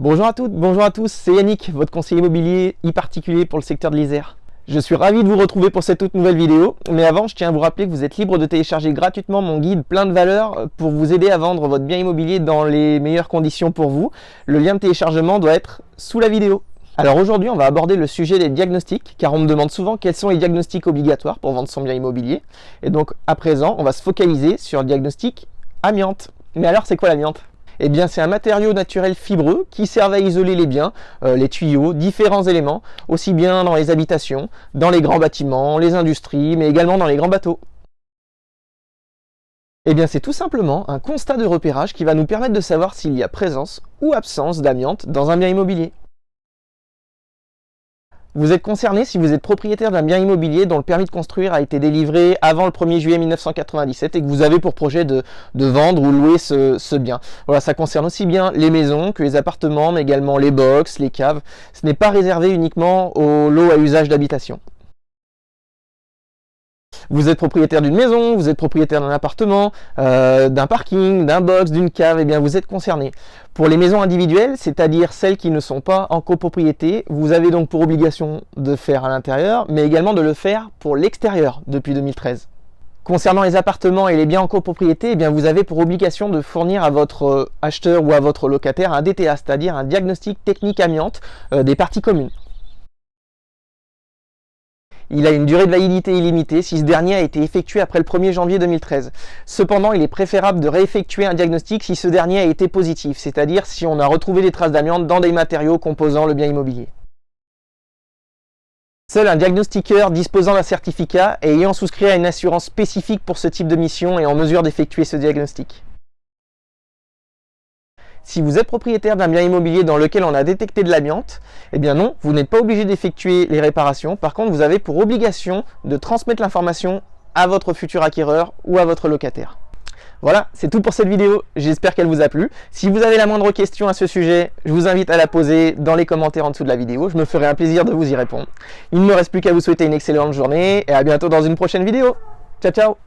Bonjour à toutes, bonjour à tous, c'est Yannick, votre conseiller immobilier e-particulier pour le secteur de l'Isère. Je suis ravi de vous retrouver pour cette toute nouvelle vidéo, mais avant je tiens à vous rappeler que vous êtes libre de télécharger gratuitement mon guide plein de valeurs pour vous aider à vendre votre bien immobilier dans les meilleures conditions pour vous. Le lien de téléchargement doit être sous la vidéo. Alors aujourd'hui on va aborder le sujet des diagnostics, car on me demande souvent quels sont les diagnostics obligatoires pour vendre son bien immobilier. Et donc à présent on va se focaliser sur le diagnostic amiante. Mais alors c'est quoi l'amiante ? Eh bien c'est un matériau naturel fibreux qui sert à isoler les biens, les tuyaux, différents éléments, aussi bien dans les habitations, dans les grands bâtiments, les industries, mais également dans les grands bateaux. Eh bien c'est tout simplement un constat de repérage qui va nous permettre de savoir s'il y a présence ou absence d'amiante dans un bien immobilier. Vous êtes concerné si vous êtes propriétaire d'un bien immobilier dont le permis de construire a été délivré avant le 1er juillet 1997 et que vous avez pour projet de vendre ou louer ce bien. Voilà, ça concerne aussi bien les maisons que les appartements, mais également les box, les caves. Ce n'est pas réservé uniquement aux lots à usage d'habitation. Vous êtes propriétaire d'une maison, vous êtes propriétaire d'un appartement, d'un parking, d'un box, d'une cave, et bien vous êtes concerné. Pour les maisons individuelles, c'est-à-dire celles qui ne sont pas en copropriété, vous avez donc pour obligation de faire à l'intérieur, mais également de le faire pour l'extérieur depuis 2013. Concernant les appartements et les biens en copropriété, eh bien vous avez pour obligation de fournir à votre acheteur ou à votre locataire un DTA, c'est-à-dire un diagnostic technique amiante des parties communes. Il a une durée de validité illimitée si ce dernier a été effectué après le 1er janvier 2013. Cependant, il est préférable de réeffectuer un diagnostic si ce dernier a été positif, c'est-à-dire si on a retrouvé des traces d'amiante dans des matériaux composant le bien immobilier. Seul un diagnostiqueur disposant d'un certificat et ayant souscrit à une assurance spécifique pour ce type de mission est en mesure d'effectuer ce diagnostic. Si vous êtes propriétaire d'un bien immobilier dans lequel on a détecté de l'amiante, eh bien non, vous n'êtes pas obligé d'effectuer les réparations. Par contre, vous avez pour obligation de transmettre l'information à votre futur acquéreur ou à votre locataire. Voilà, c'est tout pour cette vidéo. J'espère qu'elle vous a plu. Si vous avez la moindre question à ce sujet, je vous invite à la poser dans les commentaires en dessous de la vidéo. Je me ferai un plaisir de vous y répondre. Il ne me reste plus qu'à vous souhaiter une excellente journée et à bientôt dans une prochaine vidéo. Ciao, ciao!